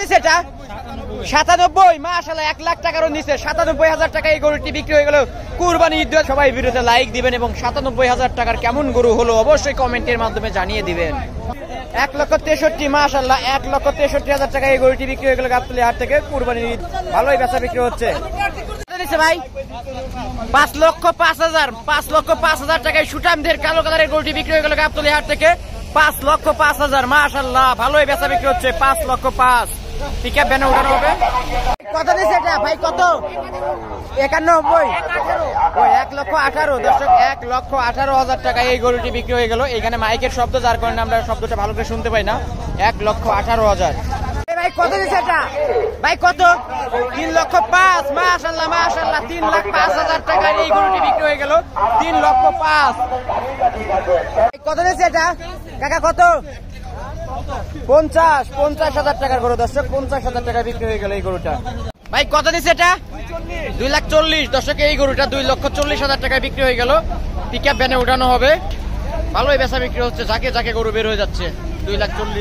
দিছে এটা? 97। মাশাআল্লাহ 1 লাখ টাকারও নিচে 97,000 টাকা এই গরুটি বিক্রি হয়ে গেল কুরবানি ঈদ। সবাই ভিডিওতে লাইক দিবেন এবং 97,000 টাকার কেমন গরু হলো অবশ্যই কমেন্টের মাধ্যমে জানিয়ে দিবেন। 1,63,000 মাশাআল্লাহ 1,63,000 টাকা এই গরুটি বিক্রি হয়ে গেল গাবতলী হাট থেকে কুরবানি ঈদ। ভালোই বেচা বিক্রি হচ্ছে ভাই। 5,05,000 টাকায় সুটামদের কালো কালারের গরুটি বিক্রি হয়ে গেল গাবতলী হাট থেকে 5,05,000 মাশাআল্লাহ ভালোই বেচা বিক্রি হচ্ছে 5,05,000। পিকআপ ভ্যানে উঠানো হবে। কত দিছে এটা ভাই? কত? 91। 1,18,000 দর্শক 1,18,000 টাকা এই গরুটি বিক্রি হয়ে গেল। এখানে মাইকের শব্দ যার কারণে আমরা শব্দটা ভালো করে শুনতে পাই না। 1,18,000। ভাই কত দিছে এটা ভাই? কত? 3,05,000 মাশাআল্লাহ মাশাআল্লাহ 3,05,000 টাকা এই গরুটি বিক্রি হয়ে গেল 3,05,000। কত দিছে এটা কাকা? কত? 50,000 টাকার গরু দর্শক 50,000 টাকা বিক্রি হয়ে গেল এই গরুটা। ভাই কত দিছে এটা? 2,40,000 দর্শক এই গরুটা 2,40,000 টাকায় বিক্রি হয়ে গেল। পিকআপ ভ্যানে উঠানো হবে। ভালোই বেচা বিক্রি হচ্ছে, যাকে যাকে গরু বের হয়ে যাচ্ছে। 2,40,000।